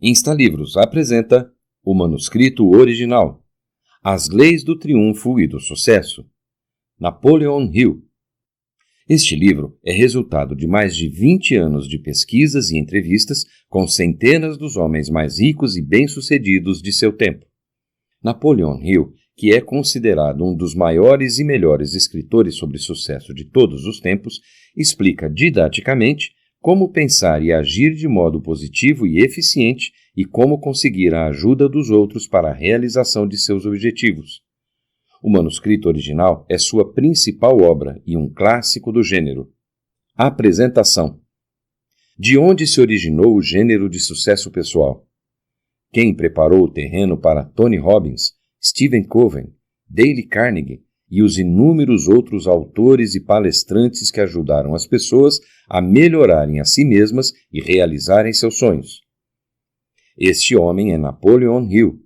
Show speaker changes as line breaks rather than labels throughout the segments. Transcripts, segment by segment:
Instalivros apresenta o manuscrito original, As Leis do Triunfo e do Sucesso, Napoleon Hill. Este livro é resultado de mais de 20 anos de pesquisas e entrevistas com centenas dos homens mais ricos e bem-sucedidos de seu tempo. Napoleon Hill, que é considerado um dos maiores e melhores escritores sobre sucesso de todos os tempos, explica didaticamente como pensar e agir de modo positivo e eficiente e como conseguir a ajuda dos outros para a realização de seus objetivos. O manuscrito original é sua principal obra e um clássico do gênero. Apresentação. De onde se originou o gênero de sucesso pessoal? Quem preparou o terreno para Tony Robbins, Stephen Covey, Dale Carnegie e os inúmeros outros autores e palestrantes que ajudaram as pessoas a melhorarem a si mesmas e realizarem seus sonhos? Este homem é Napoleon Hill.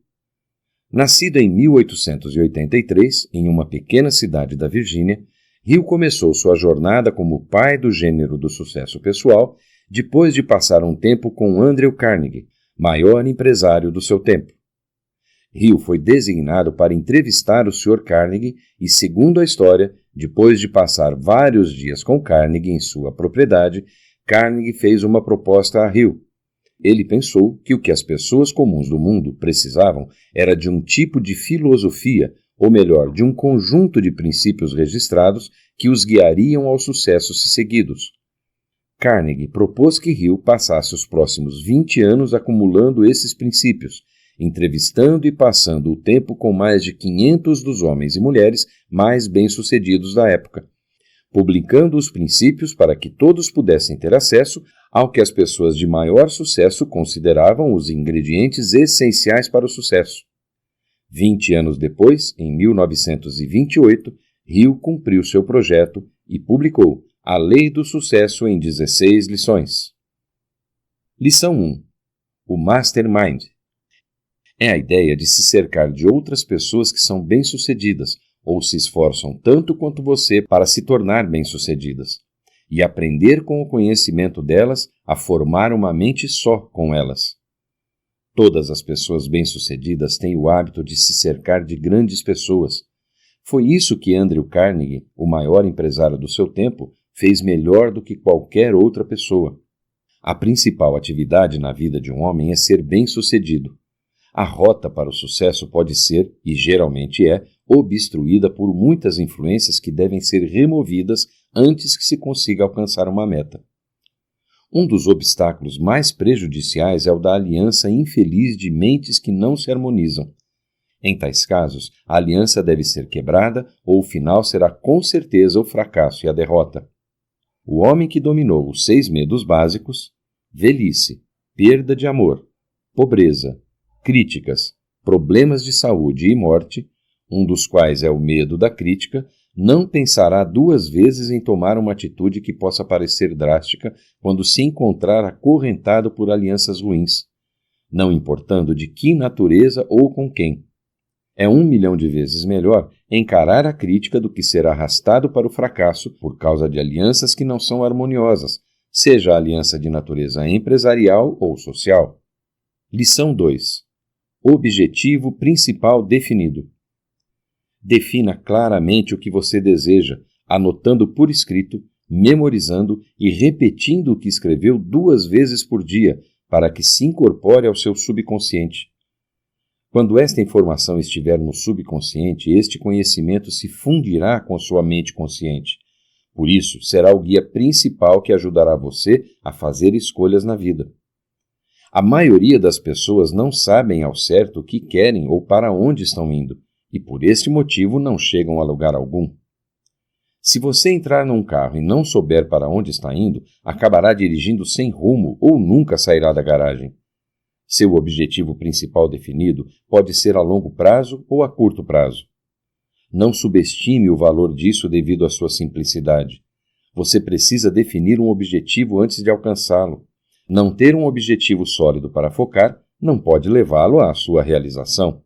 Nascido em 1883, em uma pequena cidade da Virgínia, Hill começou sua jornada como pai do gênero do sucesso pessoal depois de passar um tempo com Andrew Carnegie, maior empresário do seu tempo. Hill foi designado para entrevistar o Sr. Carnegie e, segundo a história, depois de passar vários dias com Carnegie em sua propriedade, Carnegie fez uma proposta a Hill. Ele pensou que o que as pessoas comuns do mundo precisavam era de um tipo de filosofia, ou melhor, de um conjunto de princípios registrados que os guiariam ao sucesso se seguidos. Carnegie propôs que Hill passasse os próximos 20 anos acumulando esses princípios, entrevistando e passando o tempo com mais de 500 dos homens e mulheres mais bem-sucedidos da época, publicando os princípios para que todos pudessem ter acesso ao que as pessoas de maior sucesso consideravam os ingredientes essenciais para o sucesso. 20 anos depois, em 1928, Hill cumpriu seu projeto e publicou A Lei do Sucesso em 16 lições. Lição 1. O Mastermind. É a ideia de se cercar de outras pessoas que são bem-sucedidas ou se esforçam tanto quanto você para se tornar bem-sucedidas, e aprender com o conhecimento delas a formar uma mente só com elas. Todas as pessoas bem-sucedidas têm o hábito de se cercar de grandes pessoas. Foi isso que Andrew Carnegie, o maior empresário do seu tempo, fez melhor do que qualquer outra pessoa. A principal atividade na vida de um homem é ser bem-sucedido. A rota para o sucesso pode ser, e geralmente é, obstruída por muitas influências que devem ser removidas antes que se consiga alcançar uma meta. Um dos obstáculos mais prejudiciais é o da aliança infeliz de mentes que não se harmonizam. Em tais casos, a aliança deve ser quebrada ou o final será com certeza o fracasso e a derrota. O homem que dominou os 6 medos básicos, velhice, perda de amor, pobreza, críticas, problemas de saúde e morte, um dos quais é o medo da crítica, não pensará 2 vezes em tomar uma atitude que possa parecer drástica quando se encontrar acorrentado por alianças ruins, não importando de que natureza ou com quem. É 1 milhão de vezes melhor encarar a crítica do que ser arrastado para o fracasso por causa de alianças que não são harmoniosas, seja a aliança de natureza empresarial ou social. Lição 2. Objetivo principal definido. Defina claramente o que você deseja, anotando por escrito, memorizando e repetindo o que escreveu 2 vezes por dia, para que se incorpore ao seu subconsciente. Quando esta informação estiver no subconsciente, este conhecimento se fundirá com sua mente consciente. Por isso, será o guia principal que ajudará você a fazer escolhas na vida. A maioria das pessoas não sabem ao certo o que querem ou para onde estão indo, e por este motivo não chegam a lugar algum. Se você entrar num carro e não souber para onde está indo, acabará dirigindo sem rumo ou nunca sairá da garagem. Seu objetivo principal definido pode ser a longo prazo ou a curto prazo. Não subestime o valor disso devido à sua simplicidade. Você precisa definir um objetivo antes de alcançá-lo. Não ter um objetivo sólido para focar não pode levá-lo à sua realização.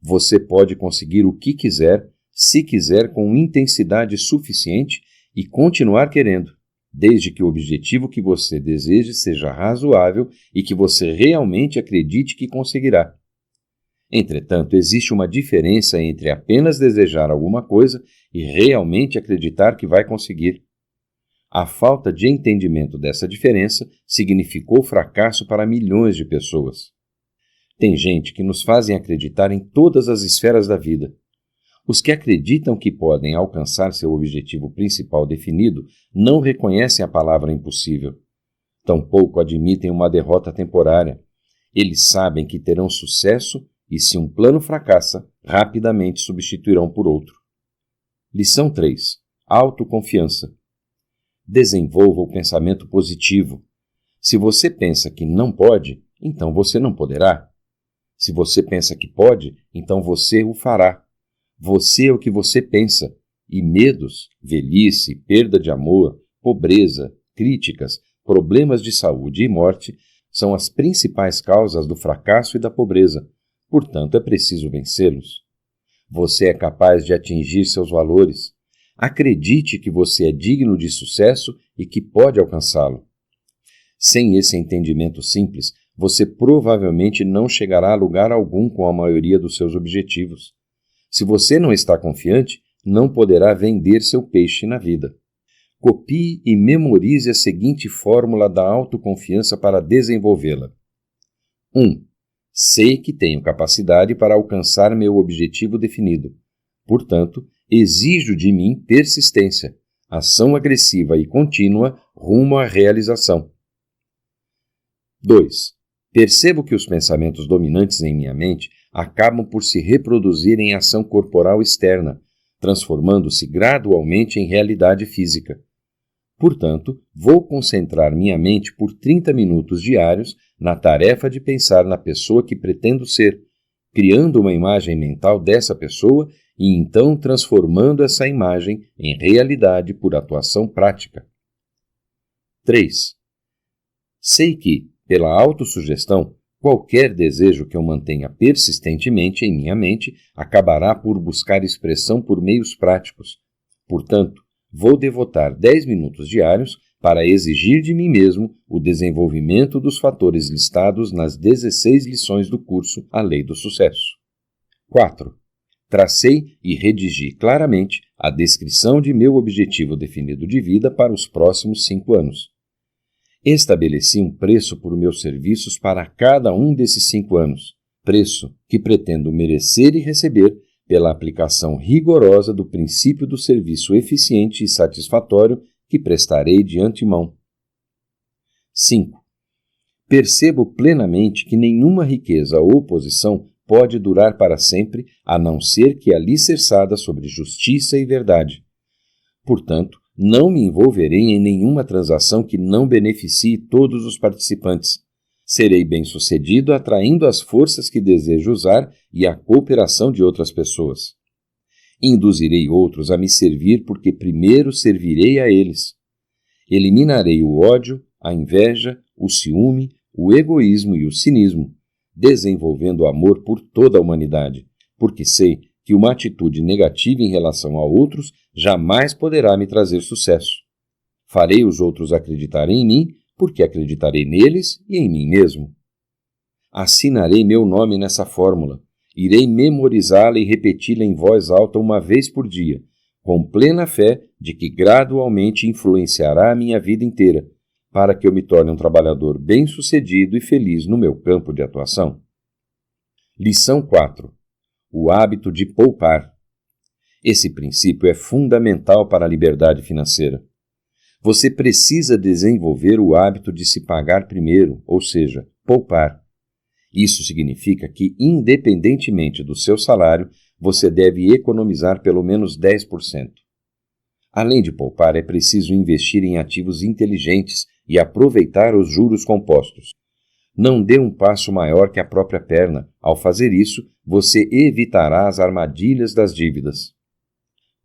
Você pode conseguir o que quiser, se quiser, com intensidade suficiente e continuar querendo. desde que o objetivo que você deseje seja razoável e que você realmente acredite que conseguirá. Entretanto, existe uma diferença entre apenas desejar alguma coisa e realmente acreditar que vai conseguir. A falta de entendimento dessa diferença significou fracasso para milhões de pessoas. Tem gente que nos fazem acreditar em todas as esferas da vida. Os que acreditam que podem alcançar seu objetivo principal definido não reconhecem a palavra impossível. Tampouco admitem uma derrota temporária. Eles sabem que terão sucesso e, se um plano fracassa, rapidamente substituirão por outro. Lição 3. Autoconfiança. Desenvolva o pensamento positivo. Se você pensa que não pode, então você não poderá. Se você pensa que pode, então você o fará. Você é o que você pensa, e medos, velhice, perda de amor, pobreza, críticas, problemas de saúde e morte são as principais causas do fracasso e da pobreza. Portanto, é preciso vencê-los. Você é capaz de atingir seus valores. Acredite que você é digno de sucesso e que pode alcançá-lo. Sem esse entendimento simples, você provavelmente não chegará a lugar algum com a maioria dos seus objetivos. Se você não está confiante, não poderá vender seu peixe na vida. Copie e memorize a seguinte fórmula da autoconfiança para desenvolvê-la. 1. Sei que tenho capacidade para alcançar meu objetivo definido. Portanto, exijo de mim persistência, ação agressiva e contínua rumo à realização. 2. Percebo que os pensamentos dominantes em minha mente acabam por se reproduzir em ação corporal externa, transformando-se gradualmente em realidade física. Portanto, vou concentrar minha mente por 30 minutos diários na tarefa de pensar na pessoa que pretendo ser, criando uma imagem mental dessa pessoa e então transformando essa imagem em realidade por atuação prática. 3. Sei que, pela autossugestão, qualquer desejo que eu mantenha persistentemente em minha mente acabará por buscar expressão por meios práticos. Portanto, vou devotar 10 minutos diários para exigir de mim mesmo o desenvolvimento dos fatores listados nas 16 lições do curso A Lei do Sucesso. 4. Tracei e redigi claramente a descrição de meu objetivo definido de vida para os próximos 5 anos. Estabeleci um preço por meus serviços para cada um desses 5 anos, preço que pretendo merecer e receber pela aplicação rigorosa do princípio do serviço eficiente e satisfatório que prestarei de antemão. 5. Percebo plenamente que nenhuma riqueza ou posição pode durar para sempre, a não ser que alicerçada sobre justiça e verdade. Portanto, não me envolverei em nenhuma transação que não beneficie todos os participantes. Serei bem-sucedido atraindo as forças que desejo usar e a cooperação de outras pessoas. Induzirei outros a me servir porque primeiro servirei a eles. Eliminarei o ódio, a inveja, o ciúme, o egoísmo e o cinismo, desenvolvendo amor por toda a humanidade, porque sei que uma atitude negativa em relação a outros jamais poderá me trazer sucesso. Farei os outros acreditarem em mim, porque acreditarei neles e em mim mesmo. Assinarei meu nome nessa fórmula. Irei memorizá-la e repeti-la em voz alta uma vez por dia, com plena fé de que gradualmente influenciará a minha vida inteira, para que eu me torne um trabalhador bem-sucedido e feliz no meu campo de atuação. Lição 4. O hábito de poupar. Esse princípio é fundamental para a liberdade financeira. Você precisa desenvolver o hábito de se pagar primeiro, ou seja, poupar. Isso significa que, independentemente do seu salário, você deve economizar pelo menos 10%. Além de poupar, é preciso investir em ativos inteligentes e aproveitar os juros compostos. Não dê um passo maior que a própria perna. Ao fazer isso, você evitará as armadilhas das dívidas.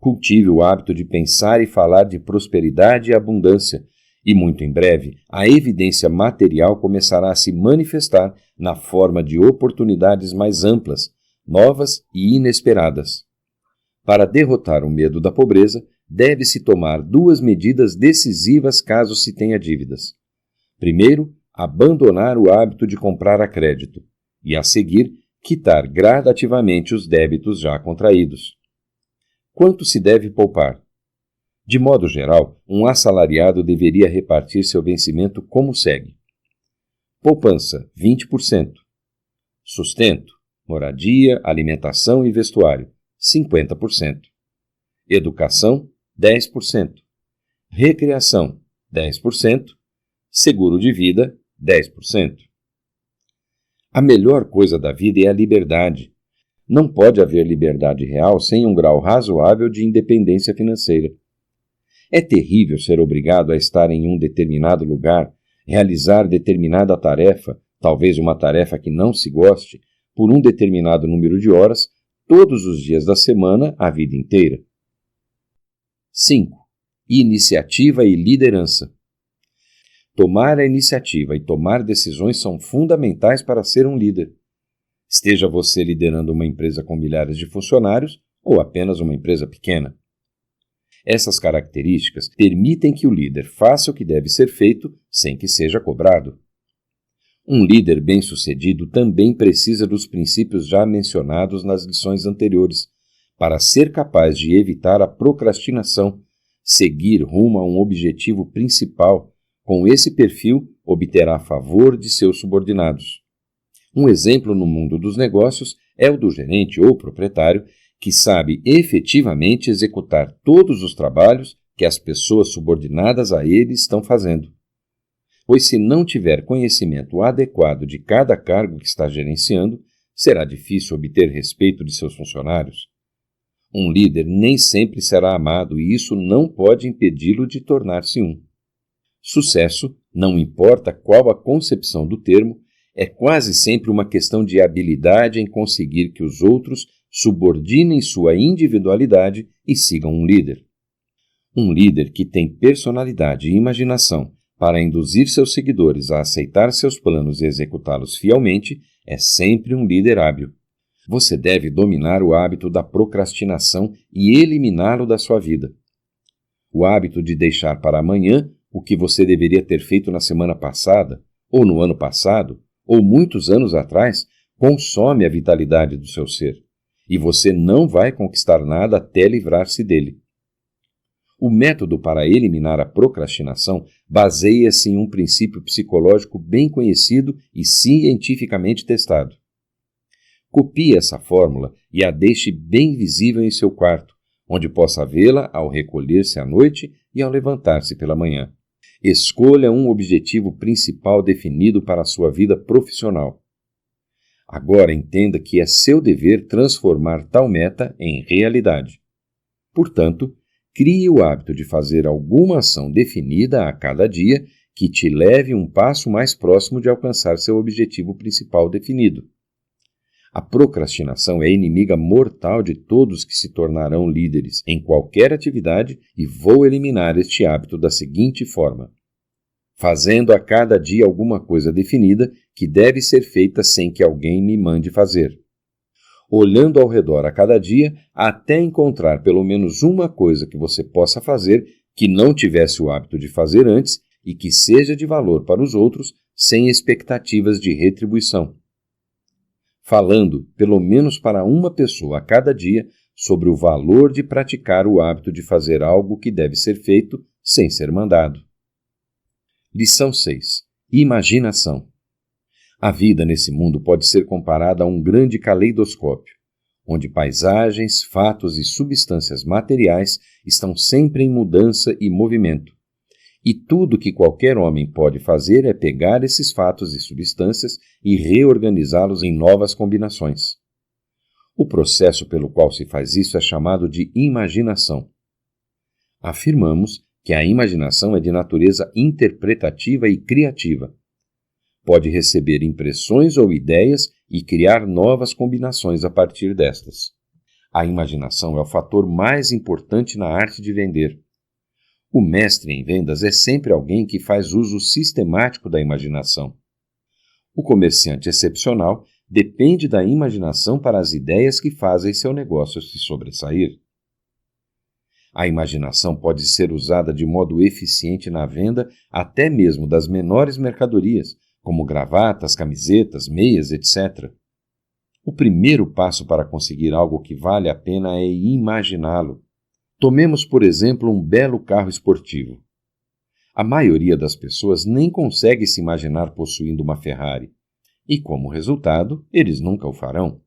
Cultive o hábito de pensar e falar de prosperidade e abundância, e muito em breve a evidência material começará a se manifestar na forma de oportunidades mais amplas, novas e inesperadas. Para derrotar o medo da pobreza, deve-se tomar 2 medidas decisivas caso se tenha dívidas. Primeiro, abandonar o hábito de comprar a crédito e, a seguir, quitar gradativamente os débitos já contraídos. Quanto se deve poupar? De modo geral, um assalariado deveria repartir seu vencimento como segue: poupança, 20%. Sustento, moradia, alimentação e vestuário, 50%. Educação, 10%. Recreação, 10%. Seguro de vida, 10%. A melhor coisa da vida é a liberdade. Não pode haver liberdade real sem um grau razoável de independência financeira. É terrível ser obrigado a estar em um determinado lugar, realizar determinada tarefa, talvez uma tarefa que não se goste, por um determinado número de horas, todos os dias da semana, a vida inteira. 5. Iniciativa e liderança. Tomar a iniciativa e tomar decisões são fundamentais para ser um líder. Esteja você liderando uma empresa com milhares de funcionários ou apenas uma empresa pequena. Essas características permitem que o líder faça o que deve ser feito sem que seja cobrado. Um líder bem-sucedido também precisa dos princípios já mencionados nas lições anteriores, para ser capaz de evitar a procrastinação, seguir rumo a um objetivo principal. Com esse perfil, obterá favor de seus subordinados. Um exemplo no mundo dos negócios é o do gerente ou proprietário, que sabe efetivamente executar todos os trabalhos que as pessoas subordinadas a ele estão fazendo. Pois se não tiver conhecimento adequado de cada cargo que está gerenciando, será difícil obter respeito de seus funcionários. Um líder nem sempre será amado e isso não pode impedi-lo de tornar-se um. Sucesso, não importa qual a concepção do termo, é quase sempre uma questão de habilidade em conseguir que os outros subordinem sua individualidade e sigam um líder. Um líder que tem personalidade e imaginação para induzir seus seguidores a aceitar seus planos e executá-los fielmente é sempre um líder hábil. Você deve dominar o hábito da procrastinação e eliminá-lo da sua vida. O hábito de deixar para amanhã o que você deveria ter feito na semana passada, ou no ano passado, ou muitos anos atrás, consome a vitalidade do seu ser, e você não vai conquistar nada até livrar-se dele. O método para eliminar a procrastinação baseia-se em um princípio psicológico bem conhecido e cientificamente testado. Copie essa fórmula e a deixe bem visível em seu quarto, onde possa vê-la ao recolher-se à noite e ao levantar-se pela manhã. Escolha um objetivo principal definido para a sua vida profissional. Agora entenda que é seu dever transformar tal meta em realidade. Portanto, crie o hábito de fazer alguma ação definida a cada dia que te leve um passo mais próximo de alcançar seu objetivo principal definido. A procrastinação é inimiga mortal de todos que se tornarão líderes em qualquer atividade e vou eliminar este hábito da seguinte forma: fazendo a cada dia alguma coisa definida que deve ser feita sem que alguém me mande fazer. Olhando ao redor a cada dia até encontrar pelo menos uma coisa que você possa fazer que não tivesse o hábito de fazer antes e que seja de valor para os outros sem expectativas de retribuição. Falando, pelo menos para uma pessoa a cada dia, sobre o valor de praticar o hábito de fazer algo que deve ser feito sem ser mandado. Lição 6. Imaginação. A vida nesse mundo pode ser comparada a um grande caleidoscópio, onde paisagens, fatos e substâncias materiais estão sempre em mudança e movimento. E tudo que qualquer homem pode fazer é pegar esses fatos e substâncias e reorganizá-los em novas combinações. O processo pelo qual se faz isso é chamado de imaginação. Afirmamos que a imaginação é de natureza interpretativa e criativa. Pode receber impressões ou ideias e criar novas combinações a partir destas. A imaginação é o fator mais importante na arte de vender. O mestre em vendas é sempre alguém que faz uso sistemático da imaginação. O comerciante excepcional depende da imaginação para as ideias que fazem seu negócio se sobressair. A imaginação pode ser usada de modo eficiente na venda até mesmo das menores mercadorias, como gravatas, camisetas, meias, etc. O primeiro passo para conseguir algo que vale a pena é imaginá-lo. Tomemos, por exemplo, um belo carro esportivo. A maioria das pessoas nem consegue se imaginar possuindo uma Ferrari, e, como resultado, eles nunca o farão.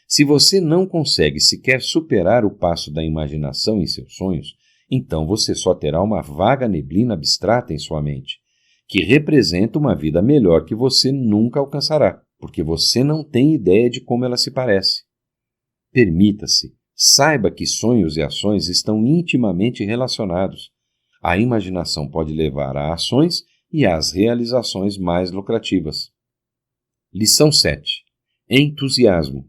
Se você não consegue sequer superar o passo da imaginação em seus sonhos, então você só terá uma vaga neblina abstrata em sua mente, que representa uma vida melhor que você nunca alcançará, porque você não tem ideia de como ela se parece. Permita-se, saiba que sonhos e ações estão intimamente relacionados. A imaginação pode levar a ações e às realizações mais lucrativas. Lição 7. Entusiasmo.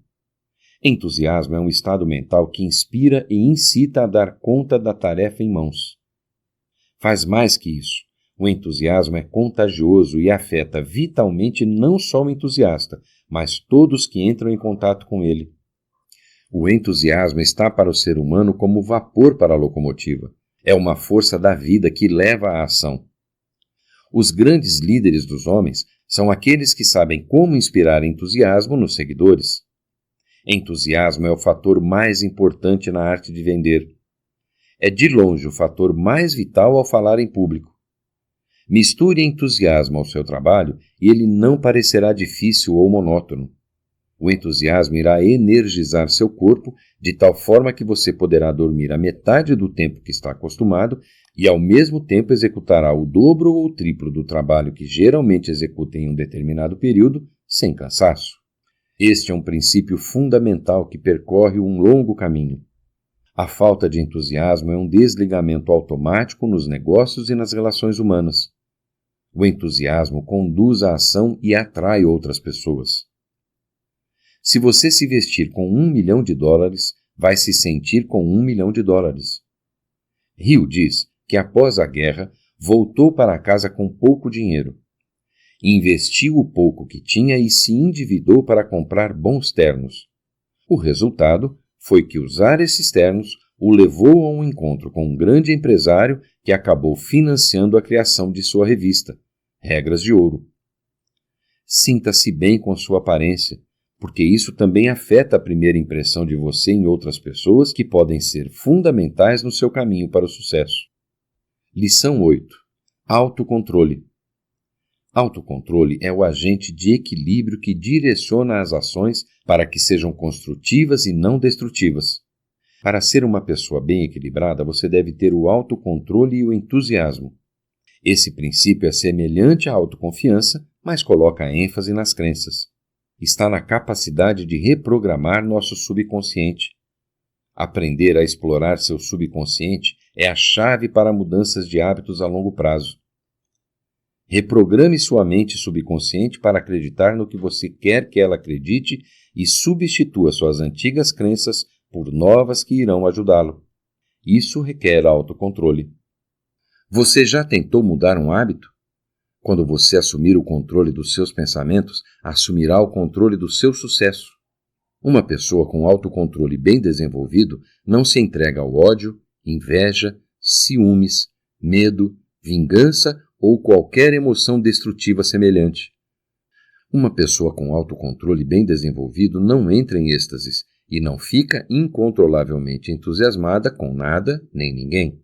Entusiasmo é um estado mental que inspira e incita a dar conta da tarefa em mãos. Faz mais que isso. O entusiasmo é contagioso e afeta vitalmente não só o entusiasta, mas todos que entram em contato com ele. O entusiasmo está para o ser humano como vapor para a locomotiva. É uma força da vida que leva à ação. Os grandes líderes dos homens são aqueles que sabem como inspirar entusiasmo nos seguidores. Entusiasmo é o fator mais importante na arte de vender. É de longe o fator mais vital ao falar em público. Misture entusiasmo ao seu trabalho e ele não parecerá difícil ou monótono. O entusiasmo irá energizar seu corpo de tal forma que você poderá dormir a metade do tempo que está acostumado e ao mesmo tempo executará o dobro ou o triplo do trabalho que geralmente executa em um determinado período sem cansaço. Este é um princípio fundamental que percorre um longo caminho. A falta de entusiasmo é um desligamento automático nos negócios e nas relações humanas. O entusiasmo conduz à ação e atrai outras pessoas. Se você se vestir com $1 milhão, vai se sentir com $1 milhão. Hill diz que após a guerra voltou para casa com pouco dinheiro. Investiu o pouco que tinha e se endividou para comprar bons ternos. O resultado foi que usar esses ternos o levou a um encontro com um grande empresário que acabou financiando a criação de sua revista, Regras de Ouro. Sinta-se bem com sua aparência, porque isso também afeta a primeira impressão de você em outras pessoas que podem ser fundamentais no seu caminho para o sucesso. Lição 8. Autocontrole. Autocontrole é o agente de equilíbrio que direciona as ações para que sejam construtivas e não destrutivas. Para ser uma pessoa bem equilibrada, você deve ter o autocontrole e o entusiasmo. Esse princípio é semelhante à autoconfiança, mas coloca ênfase nas crenças. Está na capacidade de reprogramar nosso subconsciente. Aprender a explorar seu subconsciente é a chave para mudanças de hábitos a longo prazo. Reprograme sua mente subconsciente para acreditar no que você quer que ela acredite e substitua suas antigas crenças por novas que irão ajudá-lo. Isso requer autocontrole. Você já tentou mudar um hábito? Quando você assumir o controle dos seus pensamentos, assumirá o controle do seu sucesso. Uma pessoa com autocontrole bem desenvolvido não se entrega ao ódio, inveja, ciúmes, medo, vingança ou qualquer emoção destrutiva semelhante. Uma pessoa com autocontrole bem desenvolvido não entra em êxtases e não fica incontrolavelmente entusiasmada com nada nem ninguém.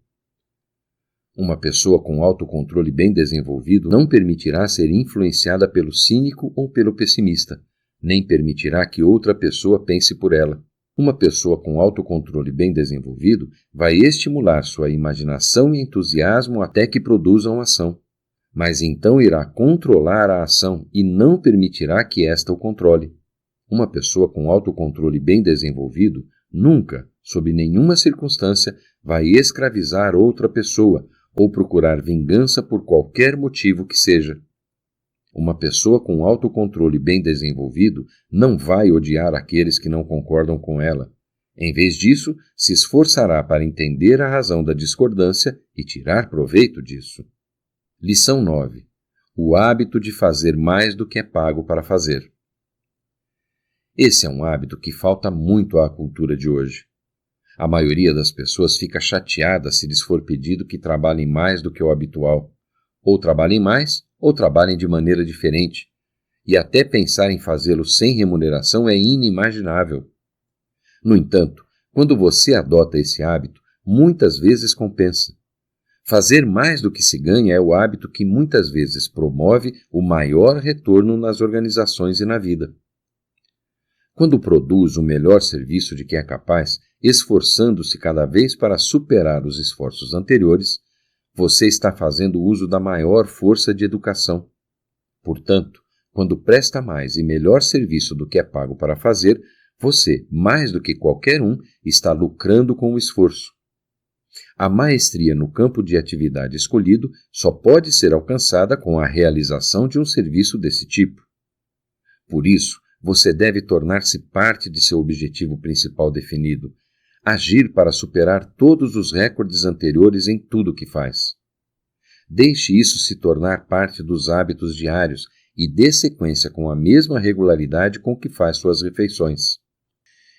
Uma pessoa com autocontrole bem desenvolvido não permitirá ser influenciada pelo cínico ou pelo pessimista, nem permitirá que outra pessoa pense por ela. Uma pessoa com autocontrole bem desenvolvido vai estimular sua imaginação e entusiasmo até que produzam ação. Mas então irá controlar a ação e não permitirá que esta o controle. Uma pessoa com autocontrole bem desenvolvido nunca, sob nenhuma circunstância, vai escravizar outra pessoa ou procurar vingança por qualquer motivo que seja. Uma pessoa com autocontrole bem desenvolvido não vai odiar aqueles que não concordam com ela. Em vez disso, se esforçará para entender a razão da discordância e tirar proveito disso. Lição 9. O hábito de fazer mais do que é pago para fazer. Esse é um hábito que falta muito à cultura de hoje. A maioria das pessoas fica chateada se lhes for pedido que trabalhem mais do que o habitual. Ou trabalhem mais, ou trabalhem de maneira diferente. E até pensar em fazê-lo sem remuneração é inimaginável. No entanto, quando você adota esse hábito, muitas vezes compensa. Fazer mais do que se ganha é o hábito que muitas vezes promove o maior retorno nas organizações e na vida. Quando produz o melhor serviço de que é capaz, esforçando-se cada vez para superar os esforços anteriores, você está fazendo uso da maior força de educação. Portanto, quando presta mais e melhor serviço do que é pago para fazer, você, mais do que qualquer um, está lucrando com o esforço. A maestria no campo de atividade escolhido só pode ser alcançada com a realização de um serviço desse tipo. Por isso, você deve tornar-se parte de seu objetivo principal definido, agir para superar todos os recordes anteriores em tudo o que faz. Deixe isso se tornar parte dos hábitos diários e dê sequência com a mesma regularidade com que faz suas refeições.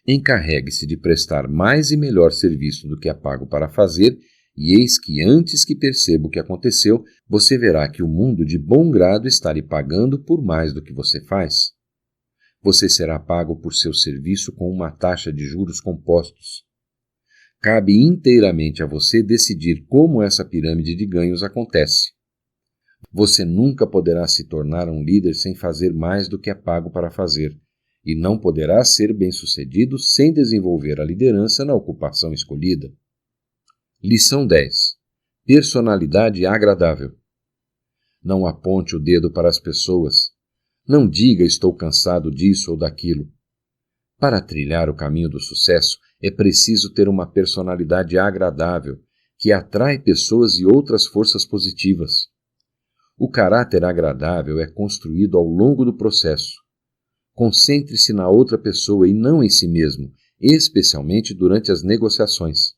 Encarregue-se de prestar mais e melhor serviço do que é pago para fazer, e eis que antes que perceba o que aconteceu, você verá que o mundo de bom grado está lhe pagando por mais do que você faz. Você será pago por seu serviço com uma taxa de juros compostos. Cabe inteiramente a você decidir como essa pirâmide de ganhos acontece. Você nunca poderá se tornar um líder sem fazer mais do que é pago para fazer, e não poderá ser bem-sucedido sem desenvolver a liderança na ocupação escolhida. Lição 10. Personalidade agradável. Não aponte o dedo para as pessoas. Não diga estou cansado disso ou daquilo. Para trilhar o caminho do sucesso, é preciso ter uma personalidade agradável, que atrai pessoas e outras forças positivas. O caráter agradável é construído ao longo do processo. Concentre-se na outra pessoa e não em si mesmo, especialmente durante as negociações.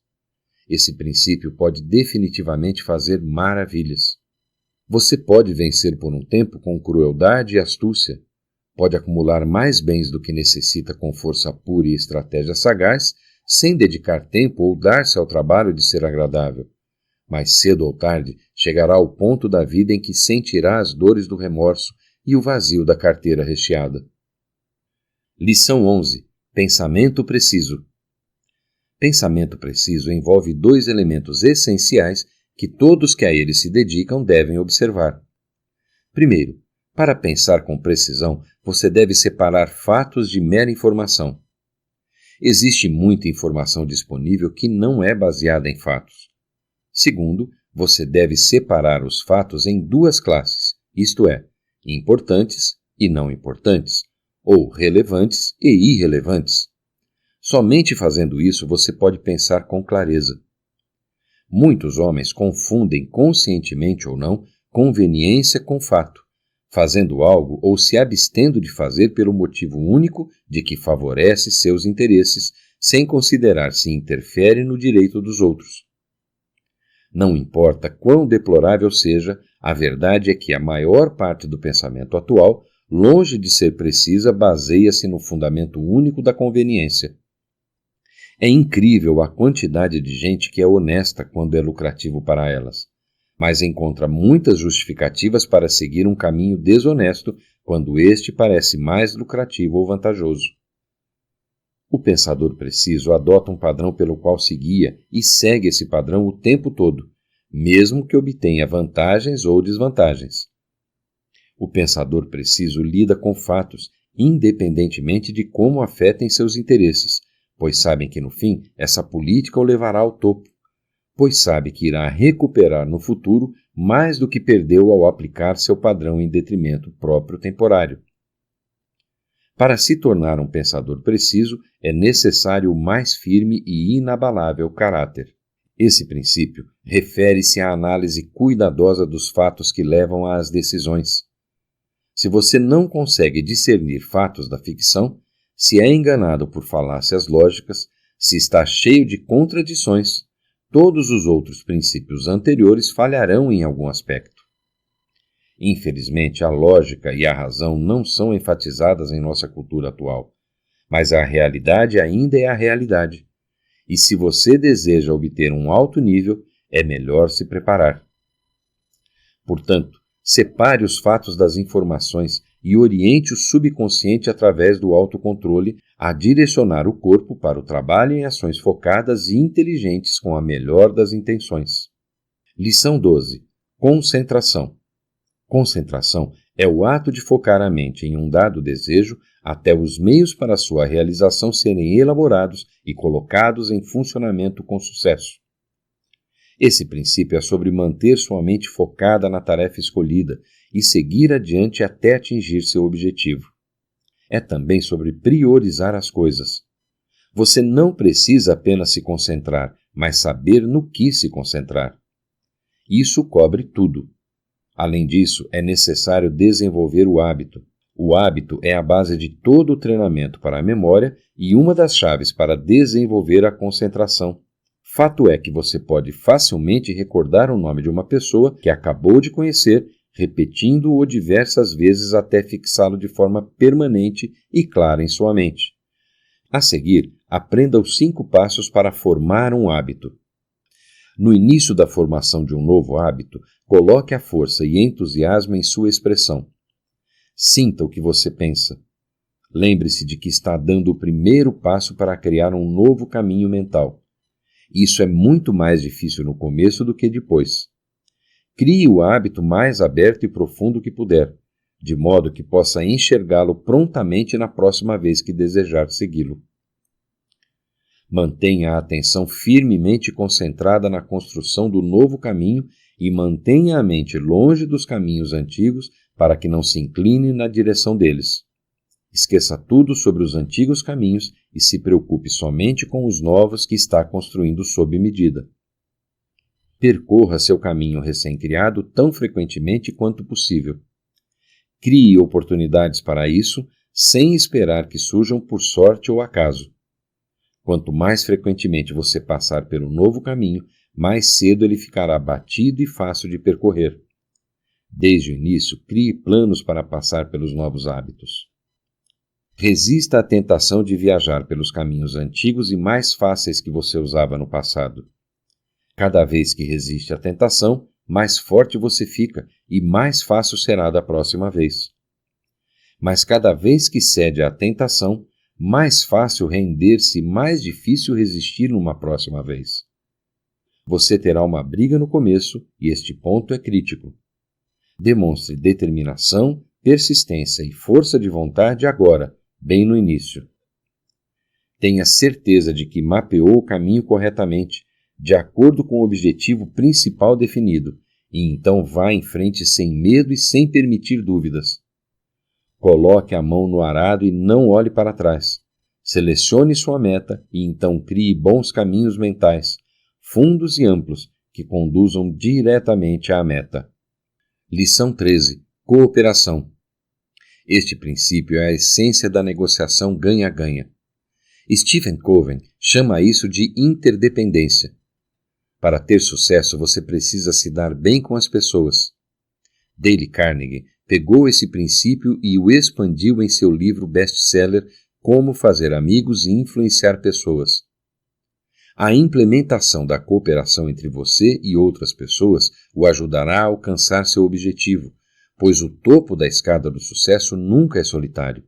Esse princípio pode definitivamente fazer maravilhas. Você pode vencer por um tempo com crueldade e astúcia. Pode acumular mais bens do que necessita com força pura e estratégia sagaz, sem dedicar tempo ou dar-se ao trabalho de ser agradável. Mais cedo ou tarde, chegará ao ponto da vida em que sentirá as dores do remorso e o vazio da carteira recheada. Lição 11. Pensamento preciso. Pensamento preciso envolve dois elementos essenciais que todos que a ele se dedicam devem observar. Primeiro, para pensar com precisão, você deve separar fatos de mera informação. Existe muita informação disponível que não é baseada em fatos. Segundo, você deve separar os fatos em duas classes, isto é, importantes e não importantes, ou relevantes e irrelevantes. Somente fazendo isso você pode pensar com clareza. Muitos homens confundem, conscientemente ou não, conveniência com fato, fazendo algo ou se abstendo de fazer pelo motivo único de que favorece seus interesses, sem considerar se interfere no direito dos outros. Não importa quão deplorável seja, a verdade é que a maior parte do pensamento atual, longe de ser precisa, baseia-se no fundamento único da conveniência. É incrível a quantidade de gente que é honesta quando é lucrativo para elas, mas encontra muitas justificativas para seguir um caminho desonesto quando este parece mais lucrativo ou vantajoso. O pensador preciso adota um padrão pelo qual se guia e segue esse padrão o tempo todo, mesmo que obtenha vantagens ou desvantagens. O pensador preciso lida com fatos, independentemente de como afetem seus interesses, pois sabem que no fim essa política o levará ao topo, pois sabe que irá recuperar no futuro mais do que perdeu ao aplicar seu padrão em detrimento próprio temporário. Para se tornar um pensador preciso, é necessário o mais firme e inabalável caráter. Esse princípio refere-se à análise cuidadosa dos fatos que levam às decisões. Se você não consegue discernir fatos da ficção, se é enganado por falácias lógicas, se está cheio de contradições, todos os outros princípios anteriores falharão em algum aspecto. Infelizmente, a lógica e a razão não são enfatizadas em nossa cultura atual, mas a realidade ainda é a realidade. E se você deseja obter um alto nível, é melhor se preparar. Portanto, separe os fatos das informações e oriente o subconsciente através do autocontrole a direcionar o corpo para o trabalho em ações focadas e inteligentes com a melhor das intenções. Lição 12. Concentração. Concentração é o ato de focar a mente em um dado desejo até os meios para sua realização serem elaborados e colocados em funcionamento com sucesso. Esse princípio é sobre manter sua mente focada na tarefa escolhida e seguir adiante até atingir seu objetivo. É também sobre priorizar as coisas. Você não precisa apenas se concentrar, mas saber no que se concentrar. Isso cobre tudo. Além disso, é necessário desenvolver o hábito. O hábito é a base de todo o treinamento para a memória e uma das chaves para desenvolver a concentração. Fato é que você pode facilmente recordar o nome de uma pessoa que acabou de conhecer, repetindo-o diversas vezes até fixá-lo de forma permanente e clara em sua mente. A seguir, aprenda os 5 passos para formar um hábito. No início da formação de um novo hábito, coloque a força e entusiasmo em sua expressão. Sinta o que você pensa. Lembre-se de que está dando o primeiro passo para criar um novo caminho mental. Isso é muito mais difícil no começo do que depois. Crie o hábito mais aberto e profundo que puder, de modo que possa enxergá-lo prontamente na próxima vez que desejar segui-lo. Mantenha a atenção firmemente concentrada na construção do novo caminho e mantenha a mente longe dos caminhos antigos para que não se incline na direção deles. Esqueça tudo sobre os antigos caminhos e se preocupe somente com os novos que está construindo sob medida. Percorra seu caminho recém-criado tão frequentemente quanto possível. Crie oportunidades para isso, sem esperar que surjam por sorte ou acaso. Quanto mais frequentemente você passar pelo novo caminho, mais cedo ele ficará batido e fácil de percorrer. Desde o início, crie planos para passar pelos novos hábitos. Resista à tentação de viajar pelos caminhos antigos e mais fáceis que você usava no passado. Cada vez que resiste à tentação, mais forte você fica e mais fácil será da próxima vez. Mas cada vez que cede à tentação, mais fácil render-se e mais difícil resistir numa próxima vez. Você terá uma briga no começo e este ponto é crítico. Demonstre determinação, persistência e força de vontade agora, bem no início. Tenha certeza de que mapeou o caminho corretamente, de acordo com o objetivo principal definido, e então vá em frente sem medo e sem permitir dúvidas. Coloque a mão no arado e não olhe para trás. Selecione sua meta e então crie bons caminhos mentais, fundos e amplos, que conduzam diretamente à meta. Lição 13. Cooperação. Este princípio é a essência da negociação ganha-ganha. Stephen Covey chama isso de interdependência. Para ter sucesso, você precisa se dar bem com as pessoas. Dale Carnegie pegou esse princípio e o expandiu em seu livro best-seller Como Fazer Amigos e Influenciar Pessoas. A implementação da cooperação entre você e outras pessoas o ajudará a alcançar seu objetivo, pois o topo da escada do sucesso nunca é solitário.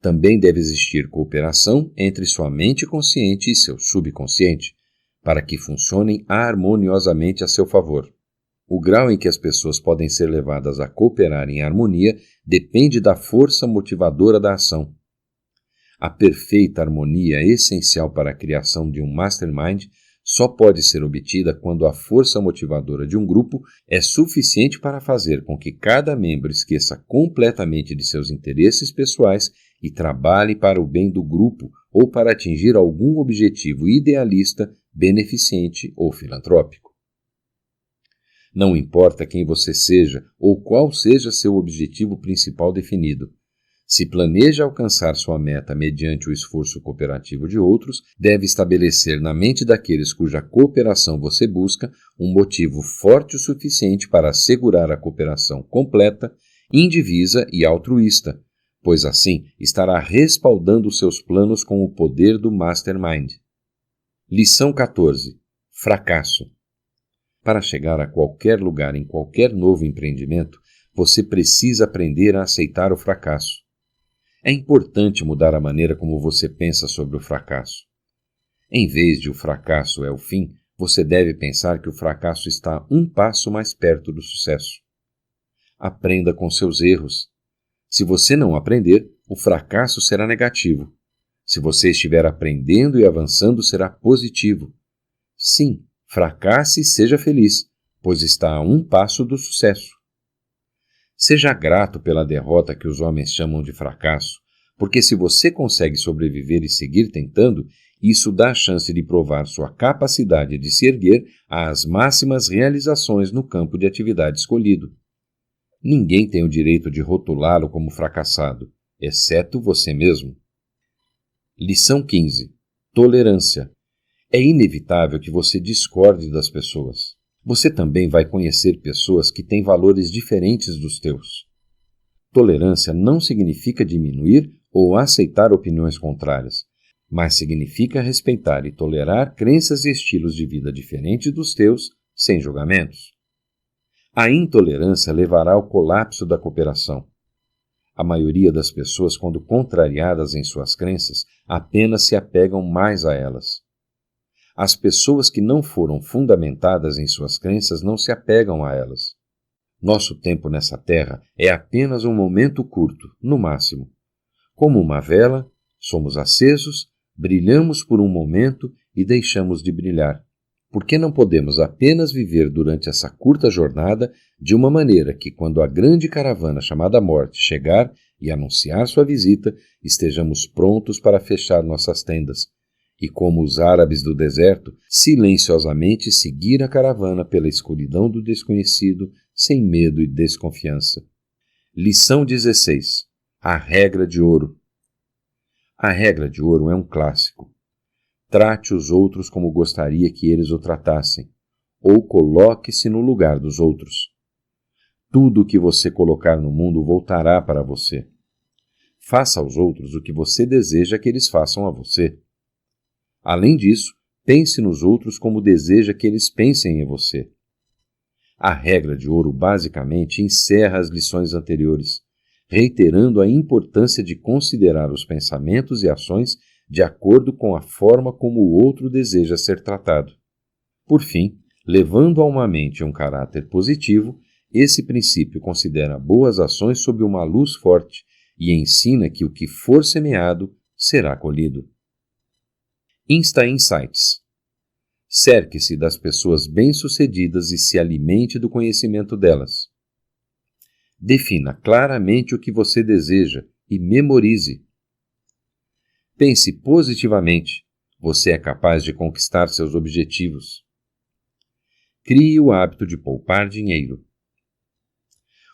Também deve existir cooperação entre sua mente consciente e seu subconsciente, para que funcionem harmoniosamente a seu favor. O grau em que as pessoas podem ser levadas a cooperar em harmonia depende da força motivadora da ação. A perfeita harmonia essencial para a criação de um mastermind só pode ser obtida quando a força motivadora de um grupo é suficiente para fazer com que cada membro esqueça completamente de seus interesses pessoais e trabalhe para o bem do grupo ou para atingir algum objetivo idealista, beneficente ou filantrópico. Não importa quem você seja ou qual seja seu objetivo principal definido. Se planeja alcançar sua meta mediante o esforço cooperativo de outros, deve estabelecer na mente daqueles cuja cooperação você busca um motivo forte o suficiente para assegurar a cooperação completa, indivisa e altruísta, pois assim estará respaldando seus planos com o poder do Mastermind. Lição 14. Fracasso. Para chegar a qualquer lugar em qualquer novo empreendimento, você precisa aprender a aceitar o fracasso. É importante mudar a maneira como você pensa sobre o fracasso. Em vez de o fracasso é o fim, você deve pensar que o fracasso está um passo mais perto do sucesso. Aprenda com seus erros. Se você não aprender, o fracasso será negativo. Se você estiver aprendendo e avançando, será positivo. Sim, fracasse e seja feliz, pois está a um passo do sucesso. Seja grato pela derrota que os homens chamam de fracasso, porque se você consegue sobreviver e seguir tentando, isso dá a chance de provar sua capacidade de se erguer às máximas realizações no campo de atividade escolhido. Ninguém tem o direito de rotulá-lo como fracassado, exceto você mesmo. Lição 15. Tolerância. É inevitável que você discorde das pessoas. Você também vai conhecer pessoas que têm valores diferentes dos teus. Tolerância não significa diminuir ou aceitar opiniões contrárias, mas significa respeitar e tolerar crenças e estilos de vida diferentes dos teus, sem julgamentos. A intolerância levará ao colapso da cooperação. A maioria das pessoas, quando contrariadas em suas crenças, apenas se apegam mais a elas. As pessoas que não foram fundamentadas em suas crenças não se apegam a elas. Nosso tempo nessa terra é apenas um momento curto, no máximo. Como uma vela, somos acesos, brilhamos por um momento e deixamos de brilhar. Por que não podemos apenas viver durante essa curta jornada de uma maneira que, quando a grande caravana chamada morte chegar e anunciar sua visita, estejamos prontos para fechar nossas tendas e, como os árabes do deserto, silenciosamente seguir a caravana pela escuridão do desconhecido, sem medo e desconfiança. Lição 16. A regra de ouro. A regra de ouro é um clássico. Trate os outros como gostaria que eles o tratassem, ou coloque-se no lugar dos outros. Tudo o que você colocar no mundo voltará para você. Faça aos outros o que você deseja que eles façam a você. Além disso, pense nos outros como deseja que eles pensem em você. A regra de ouro basicamente encerra as lições anteriores, reiterando a importância de considerar os pensamentos e ações de acordo com a forma como o outro deseja ser tratado. Por fim, levando a uma mente um caráter positivo, esse princípio considera boas ações sob uma luz forte e ensina que o que for semeado será colhido. Insta Insights. Cerque-se das pessoas bem-sucedidas e se alimente do conhecimento delas. Defina claramente o que você deseja e memorize. Pense positivamente. Você é capaz de conquistar seus objetivos. Crie o hábito de poupar dinheiro.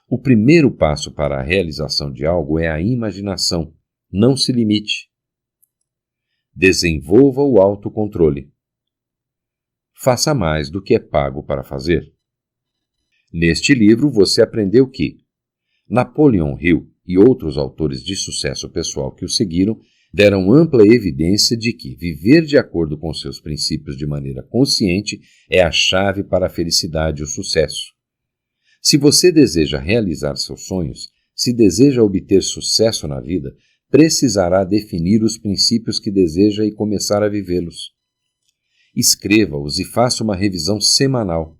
O primeiro passo para a realização de algo é a imaginação. Não se limite. Desenvolva o autocontrole. Faça mais do que é pago para fazer. Neste livro você aprendeu que Napoleon Hill e outros autores de sucesso pessoal que o seguiram deram ampla evidência de que viver de acordo com seus princípios de maneira consciente é a chave para a felicidade e o sucesso. Se você deseja realizar seus sonhos, se deseja obter sucesso na vida, precisará definir os princípios que deseja e começar a vivê-los. Escreva-os e faça uma revisão semanal.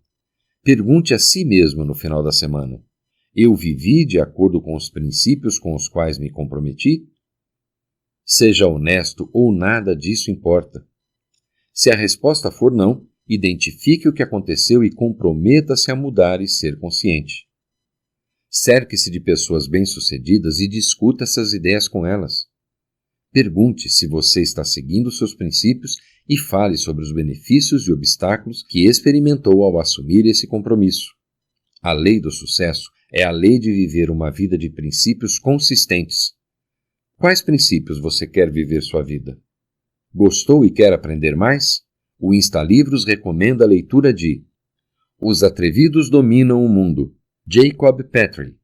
Pergunte a si mesmo no final da semana: eu vivi de acordo com os princípios com os quais me comprometi? Seja honesto ou nada disso importa. Se a resposta for não, identifique o que aconteceu e comprometa-se a mudar e ser consciente. Cerque-se de pessoas bem-sucedidas e discuta essas ideias com elas. Pergunte se você está seguindo seus princípios e fale sobre os benefícios e obstáculos que experimentou ao assumir esse compromisso. A lei do sucesso é a lei de viver uma vida de princípios consistentes. Quais princípios você quer viver sua vida? Gostou e quer aprender mais? O InstaLivros recomenda a leitura de Os Atrevidos Dominam o Mundo, Jacob Petrie.